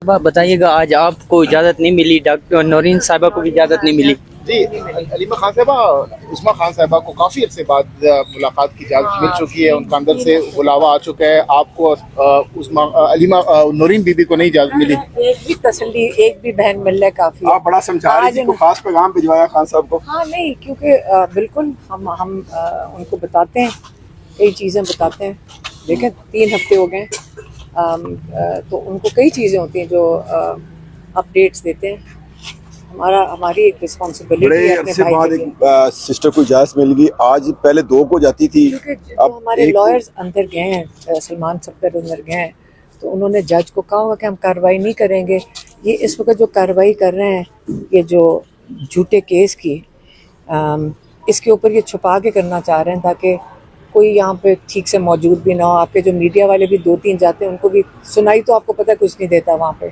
بتائیے گا آج آپ کو اجازت نہیں ملی، ڈاکٹر نورین صاحبہ کو بھی اجازت نہیں ملی؟ جی، علیمہ خان صاحبہ، عثمہ خان صاحبہ کو کافی عرصے بعد ملاقات کی اجازت مل چکی ہے، ان کا اندر سے بلاوا آ چکا ہے. آپ کو علیمہ نورین بی بی کو نہیں اجازت ملی؟ ایک بھی تسلی، ایک بھی بہن مل رہے کافی ہے. آپ بڑا سمجھا رہی تھی، کوئی خاص پیغام بھجوایا خان صاحب کو؟ ہاں نہیں، کیونکہ بالکل ہم ان کو بتاتے ہیں، کئی چیزیں بتاتے ہیں. دیکھیں 3 ہفتے ہو گئے تو ان کو کئی چیزیں ہوتی ہیں جو اپڈیٹس دیتے ہیں. ہماری ایک رسپانسبلٹی بڑے ہے اپنے عرصے بھائی بعد کے ایک لیے. سسٹر کو اجازت مل گئی. آج پہلے 2 کو جاتی تھی، کیونکہ جو اب ہمارے ایک لائرز اندر گئے ہیں، سلمان صفدر اندر گئے ہیں، تو انہوں نے جج کو کہا ہوگا کہ ہم کارروائی نہیں کریں گے. یہ اس وقت جو کارروائی کر رہے ہیں، یہ جو جھوٹے کیس کی، اس کے اوپر یہ چھپا کے کرنا چاہ رہے ہیں تاکہ کوئی یہاں پہ ٹھیک سے موجود بھی نہ ہو. آپ کے جو میڈیا والے بھی 2-3 جاتے ہیں، ان کو بھی سنائی تو آپ کو پتہ کچھ نہیں دیتا وہاں پہ.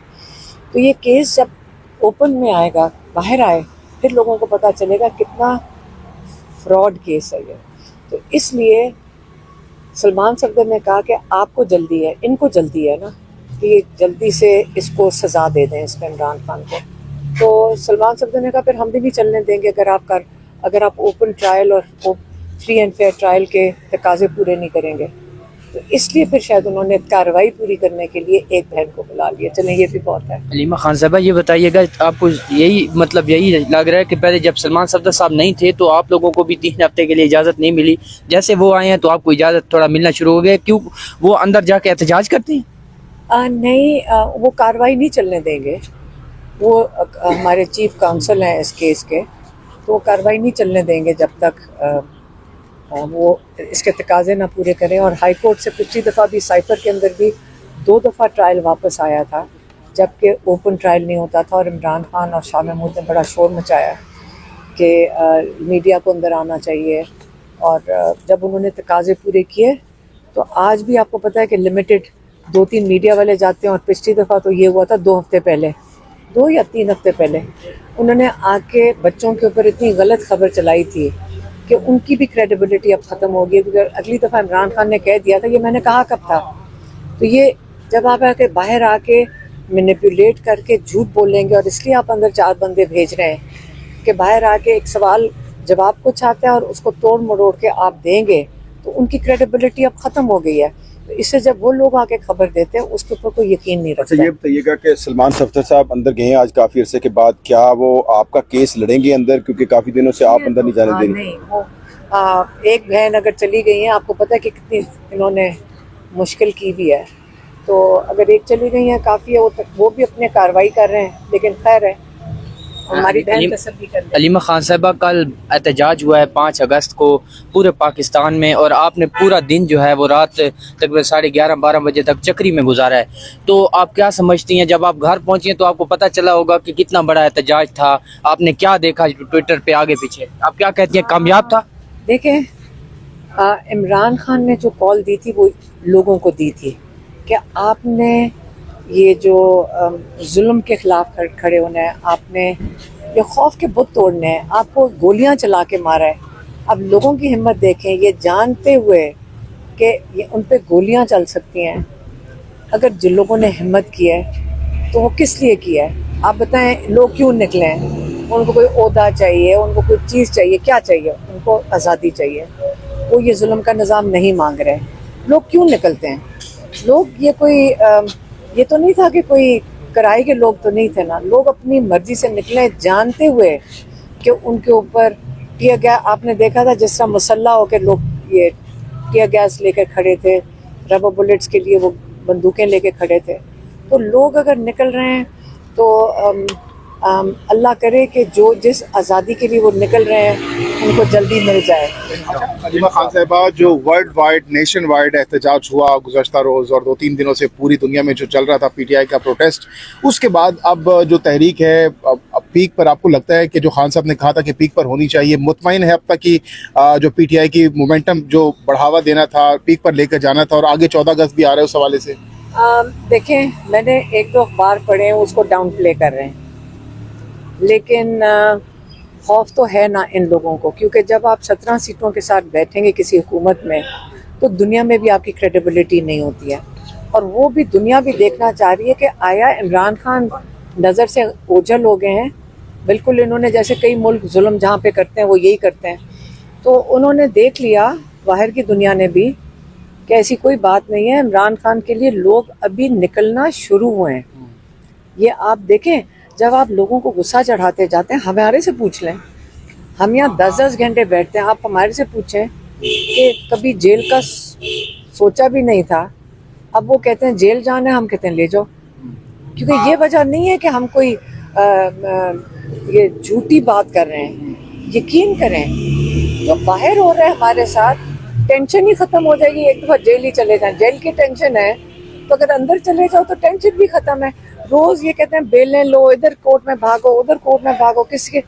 تو یہ کیس جب اوپن میں آئے گا، باہر آئے، پھر لوگوں کو پتہ چلے گا کتنا فراڈ کیس ہے یہ. تو اس لیے سلمان صفدر نے کہا کہ آپ کو جلدی ہے، ان کو جلدی ہے نا، کہ یہ جلدی سے اس کو سزا دے دیں، اس میں عمران خان کو. تو سلمان صفدر نے کہا پھر ہم بھی نہیں چلنے دیں گے اگر آپ اوپن ٹرائل اور فری اینڈ فیئر ٹرائل کے تقاضے پورے نہیں کریں گے. تو اس لیے پھر شاید انہوں نے کارروائی پوری کرنے کے لیے ایک بہن کو بلا لیا. چلیں یہ بھی بہت ہے. علیمہ خان صاحبہ یہ بتائیے گا، آپ کو یہی لگ رہا ہے کہ پہلے جب سلمان صفدر صاحب نہیں تھے تو آپ لوگوں کو بھی 3 ہفتے کے لیے اجازت نہیں ملی، جیسے وہ آئے ہیں تو آپ کو اجازت تھوڑا ملنا شروع ہو گیا؟ کیوں وہ اندر جا کے احتجاج کرتے ہیں؟ نہیں، وہ کارروائی نہیں چلنے دیں گے. وہ ہمارے چیف کاؤنسل ہیں اس کیس کے، تو وہ کارروائی نہیں چلنے دیں گے جب تک وہ اس کے تقاضے نہ پورے کریں. اور ہائی کورٹ سے پچھلی دفعہ بھی سائفر کے اندر بھی 2 دفعہ ٹرائل واپس آیا تھا، جبکہ اوپن ٹرائل نہیں ہوتا تھا. اور عمران خان اور شاہ محمود نے بڑا شور مچایا کہ میڈیا کو اندر آنا چاہیے. اور جب انہوں نے تقاضے پورے کیے تو آج بھی آپ کو پتہ ہے کہ لمیٹڈ 2-3 میڈیا والے جاتے ہیں. اور پچھلی دفعہ تو یہ ہوا تھا 2 ہفتے پہلے، 2 یا 3 ہفتے پہلے، انہوں نے آ کے بچوں کے اوپر اتنی غلط خبر چلائی تھی کہ ان کی بھی کریڈیبلٹی اب ختم ہو گئی. کیونکہ اگلی دفعہ عمران خان نے کہہ دیا تھا، یہ میں نے کہا کب تھا. تو یہ جب آپ باہر آ کے مینیپولیٹ کر کے جھوٹ بولیں گے، اور اس لیے آپ اندر 4 بندے بھیج رہے ہیں کہ باہر آ کے ایک سوال جواب کچھ آتا ہے اور اس کو توڑ مروڑ کے آپ دیں گے، تو ان کی کریڈیبلٹی اب ختم ہو گئی ہے. تو اس سے جب وہ لوگ آ کے خبر دیتے ہیں، اس کے اوپر کوئی یقین نہیں رکھتا. اچھا یہ بتائیے گا کہ سلمان صفدر صاحب اندر گئے ہیں آج کافی عرصے کے بعد، کیا وہ آپ کا کیس لڑیں گے اندر؟ کیونکہ کافی دنوں سے آپ اندر نہیں جانے دیں گے. نہیں، وہ ایک بہن اگر چلی گئی ہیں، آپ کو پتہ ہے کہ کتنی انہوں نے مشکل کی بھی ہے. تو اگر ایک چلی گئی ہیں کافی ہے. وہ بھی اپنے کارروائی کر رہے ہیں، لیکن خیر ہے، ہماری بہن تسلی کر لے. علیمہ خان صاحبہ کل احتجاج ہوا ہے 5 اگست کو پورے پاکستان میں، اور آپ نے پورا دن جو ہے وہ رات تقریباً 11:30-12 بجے تک چکری میں گزارا ہے. تو آپ کیا سمجھتی ہیں، جب آپ گھر پہنچی ہیں تو آپ کو پتہ چلا ہوگا کہ کتنا بڑا احتجاج تھا، آپ نے کیا دیکھا ٹویٹر پہ آگے پیچھے، آپ کیا کہتی ہیں، کامیاب تھا؟ دیکھیں، عمران خان نے جو کال دی تھی وہ لوگوں کو دی تھی کہ آپ نے یہ جو ظلم کے خلاف کھڑے ہونا ہے، آپ نے یہ خوف کے بت توڑنے ہیں، آپ کو گولیاں چلا کے مارا ہے. اب لوگوں کی ہمت دیکھیں، یہ جانتے ہوئے کہ یہ ان پہ گولیاں چل سکتی ہیں، اگر جن لوگوں نے ہمت کی ہے تو وہ کس لیے کی ہے؟ آپ بتائیں، لوگ کیوں نکلے ہیں؟ ان کو کوئی عہدہ چاہیے، ان کو کوئی چیز چاہیے، کیا چاہیے؟ ان کو آزادی چاہیے. وہ یہ ظلم کا نظام نہیں مانگ رہے. لوگ کیوں نکلتے ہیں؟ لوگ یہ تو نہیں تھا کہ کوئی کرائے کے لوگ تو نہیں تھے نا. لوگ اپنی مرضی سے نکلے، جانتے ہوئے کہ ان کے اوپر کیا گیا. آپ نے دیکھا تھا جس طرح مسلح ہو کے لوگ یہ ٹیئر گیس لے کے کھڑے تھے، ربر بلٹس کے لیے وہ بندوقیں لے کے کھڑے تھے. تو لوگ اگر نکل رہے ہیں تو اللہ کرے کہ جس آزادی کے لیے وہ نکل رہے ہیں ان کو جلدی مل جائے. علیمہ خان صاحبہ، جو ورلڈ وائڈ نیشن وائڈ احتجاج ہوا گزشتہ روز اور 2-3 دنوں سے پوری دنیا میں جو چل رہا تھا PTI کا پروٹیسٹ، اس کے بعد اب جو تحریک ہے اب پیک پر آپ کو لگتا ہے کہ جو خان صاحب نے کہا تھا کہ پیک پر ہونی چاہیے، مطمئن ہے اب تک کہ جو PTI کی مومنٹم جو بڑھاوا دینا تھا، پیک پر لے کر جانا تھا، اور آگے 14 اگست بھی آ رہا ہے اس حوالے سے؟ دیکھیں، میں نے 1-2 اخبار پڑھے ہیں، اس کو ڈاؤن پلے کر رہے ہیں، لیکن خوف تو ہے نا ان لوگوں کو. کیونکہ جب آپ 17 سیٹوں کے ساتھ بیٹھیں گے کسی حکومت میں تو دنیا میں بھی آپ کی کریڈیبلٹی نہیں ہوتی ہے. اور وہ بھی دنیا بھی دیکھنا چاہ رہی ہے کہ آیا عمران خان نظر سے اوجھل ہو گئے ہیں. بالکل انہوں نے جیسے کئی ملک ظلم جہاں پہ کرتے ہیں وہ یہی کرتے ہیں, تو انہوں نے دیکھ لیا باہر کی دنیا نے بھی کہ ایسی کوئی بات نہیں ہے. عمران خان کے لیے لوگ ابھی نکلنا شروع ہوئے ہیں. یہ آپ دیکھیں, جب آپ لوگوں کو غصہ چڑھاتے جاتے ہیں, ہمارے سے پوچھ لیں, ہم یہاں 10 گھنٹے بیٹھتے ہیں, آپ ہمارے سے پوچھیں کہ کبھی جیل کا سوچا بھی نہیں تھا, اب وہ کہتے ہیں جیل جانا ہے, ہم کہتے ہیں لے جاؤ. کیونکہ یہ وجہ نہیں ہے کہ ہم کوئی یہ جھوٹی بات کر رہے ہیں. یقین کریں جو باہر ہو رہا ہے ہمارے ساتھ, ٹینشن ہی ختم ہو جائے گی. ایک دفعہ جیل ہی چلے جائیں, جیل کی ٹینشن ہے, تو اگر اندر چلے جاؤ تو ٹینشن بھی ختم ہے. روز یہ کہتے ہیں بیلیں لو, ادھر کورٹ میں بھاگو, ادھر کورٹ میں بھاگو, کسی کے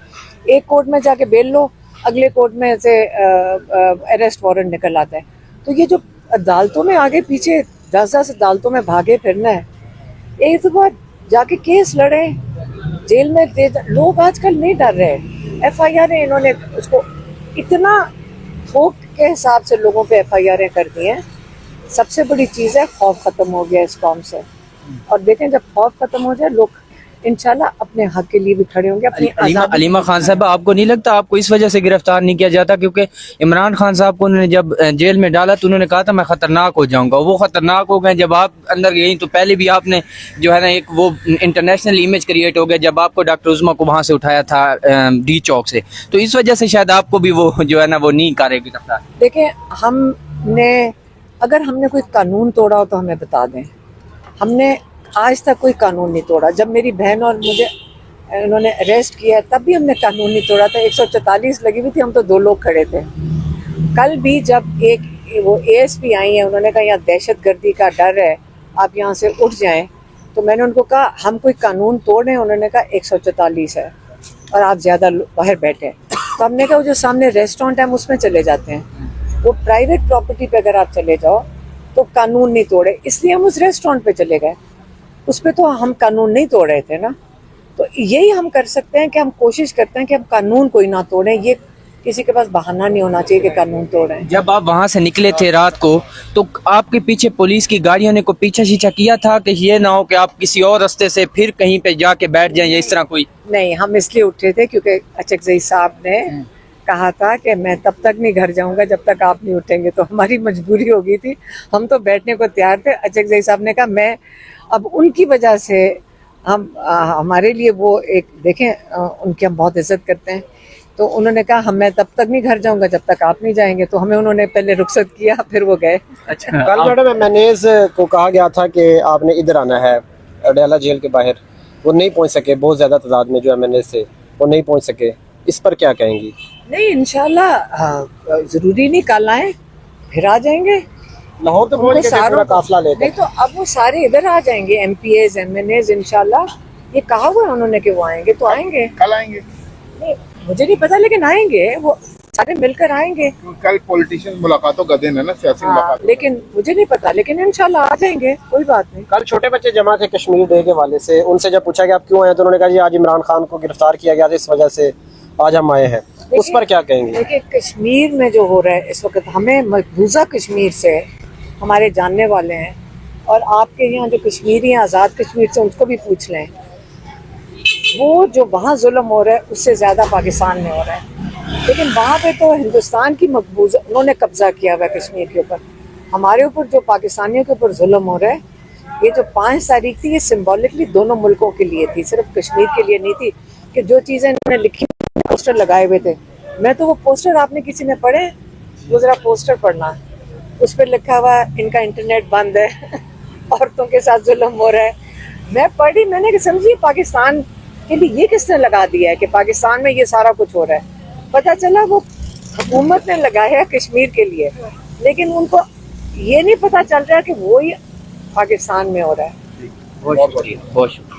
ایک کورٹ میں جا کے بیل لو, اگلے کورٹ میں سے اریسٹ وارنٹ نکل آتا ہے. تو یہ جو عدالتوں میں آگے پیچھے 10 عدالتوں میں بھاگے پھرنا ہے, ایک دفعہ جا کے کیس لڑیں, جیل میں لوگ آج کل نہیں ڈر رہے. FIR انہوں نے اس کو اتنا تھوک کے حساب سے لوگوں پہ FIR کر دی ہیں. سب سے بڑی چیز ہے خوف ختم ہو گیا اس قوم سے. اور دیکھیں جب خوف ختم ہو جائے لوگ انشاءاللہ اپنے حق کے لیے بھی کھڑے ہوں گے. اپنی آزادی. علیمہ خان صاحب, آپ کو نہیں لگتا آپ کو اس وجہ سے گرفتار نہیں کیا جاتا کیونکہ عمران خان صاحب کو انہوں نے جب جیل میں ڈالا تو انہوں نے کہا تھا میں خطرناک ہو جاؤں گا, وہ خطرناک ہو گئے. جب آپ اندر گئی تو پہلے بھی آپ نے جو ہے نا ایک وہ انٹرنیشنل امیج کریٹ ہو گیا جب آپ کو ڈاکٹر عظمیٰ کو وہاں سے اٹھایا تھا ڈی چوک سے, تو اس وجہ سے شاید آپ کو بھی وہ جو ہے نا وہ نہیں کرے گرفتار. دیکھیں ہم نے اگر ہم نے کوئی قانون توڑا ہو تو ہمیں بتا دیں. ہم نے آج تک کوئی قانون نہیں توڑا. جب میری بہن اور مجھے انہوں نے اریسٹ کیا تب بھی ہم نے قانون نہیں توڑا تھا. 144 لگی ہوئی تھی, ہم تو 2 لوگ کھڑے تھے. کل بھی جب ایک وہ ASP آئی ہیں, انہوں نے کہا یہاں دہشت گردی کا ڈر ہے, آپ یہاں سے اٹھ جائیں, تو میں نے ان کو کہا ہم کوئی قانون توڑیں. انہوں نے کہا 144 ہے اور آپ زیادہ باہر بیٹھے. تو ہم نے کہا وہ جو سامنے ریسٹورینٹ ہے ہم اس میں چلے جاتے ہیں. وہ پرائیویٹ پراپرٹی پہ اگر آپ چلے جاؤ تو قانون نہیں توڑے, اس لیے ہم اس ریسٹورینٹ پہ چلے گئے. اس پہ تو ہم قانون نہیں توڑ رہے تھے نا. تو یہی ہم کر سکتے ہیں کہ ہم کوشش کرتے ہیں کہ ہم قانون کوئی نہ توڑیں. یہ کسی کے پاس بہانہ نہیں ہونا چاہیے کہ قانون توڑیں. جب آپ وہاں سے نکلے تھے رات کو تو آپ کے پیچھے پولیس کی گاڑیوں نے کو پیچھا شیچھا کیا تھا کہ یہ نہ ہو کہ آپ کسی اور راستے سے پھر کہیں پہ جا کے بیٹھ جائیں یا اس طرح کوئی؟ نہیں, ہم اس لیے اٹھے تھے کیونکہ اچکزئی صاحب نے کہا تھا کہ میں تب تک نہیں گھر جاؤں گا جب تک آپ نہیں اٹھیں گے. تو ہماری مجبوری ہو گئی تھی, ہم تو بیٹھنے کو تیار تھے. اچکزئی صاحب نے کہا میں اب ان کی وجہ سے ہمارے لیے وہ ایک دیکھیں ان کی ہم بہت عزت کرتے ہیں, تو انہوں نے کہا میں تب تک نہیں گھر جاؤں گا جب تک آپ نہیں جائیں گے. تو ہمیں انہوں نے پہلے رخصت کیا, پھر وہ گئے. اچھا, کل میڈم مینیز کو کہا گیا تھا کہ آپ نے ادھر آنا ہے اڈیالہ جیل کے باہر, وہ نہیں پہنچ سکے. بہت زیادہ تعداد میں جو MNAs تھے وہ نہیں پہنچ سکے, اس پر کیا کہیں گی؟ نہیں انشاءاللہ ضروری نہیں, کل آئیں پھر آ جائیں گے. لاہور تو پہنچ کے پورا قافلہ لے نہیں تو اب وہ سارے ادھر آ جائیں گے, MPAs MNAs انشاءاللہ. یہ کہا ہوا ہے انہوں نے کہ وہ آئیں گے, تو آئیں گے. کل آئیں گے؟ نہیں مجھے نہیں پتا, لیکن آئیں گے, وہ سارے مل کر آئیں گے. کل پولیٹیشین ملاقاتوں کا دن ہے نا, سیاسی ملاقات. لیکن مجھے نہیں پتا, لیکن انشاءاللہ آ جائیں گے, کوئی بات نہیں. کل چھوٹے بچے جمع تھے کشمیر ڈے کے والے سے, ان سے جب پوچھا کہ آپ کیوں آئے تو انہوں نے کہا جی آج عمران خان کو گرفتار کیا گیا تھا, اس وجہ سے آج ہم آئے ہیں. اس پر کیا کہیں گے؟ دیکھیں کشمیر میں جو ہو رہا ہے اس وقت, ہمیں مقبوضہ کشمیر سے ہمارے جاننے والے ہیں, اور آپ کے یہاں جو کشمیری ہیں آزاد کشمیر سے ان کو بھی پوچھ لیں, وہ جو وہاں ظلم ہو رہا ہے اس سے زیادہ پاکستان میں ہو رہا ہے. لیکن وہاں پہ تو ہندوستان کی مقبوضہ انہوں نے قبضہ کیا ہوا ہے کشمیر کے اوپر. ہمارے اوپر جو پاکستانیوں کے اوپر ظلم ہو رہا ہے, یہ جو 5 تاریخ تھی یہ سمبولکلی دونوں ملکوں کے لیے تھی, صرف کشمیر کے لیے نہیں تھی. کہ جو چیزیں انہوں نے لکھی پوسٹر لگائے ہوئے تھے, میں تو وہ پوسٹر آپ نے کسی نے پڑھے, وہ ذرا پوسٹر پڑھنا, اس پہ لکھا ہوا ان کا انٹرنیٹ بند ہے, عورتوں کے ساتھ ظلم ہو رہا ہے. میں پڑھی, میں نے سمجھی پاکستان کے لیے یہ کس نے لگا دیا ہے کہ پاکستان میں یہ سارا کچھ ہو رہا ہے. پتہ چلا وہ حکومت نے لگایا کشمیر کے لیے, لیکن ان کو یہ نہیں پتہ چل رہا کہ وہی پاکستان میں ہو رہا ہے. بہت شکریہ, بہت شکریہ.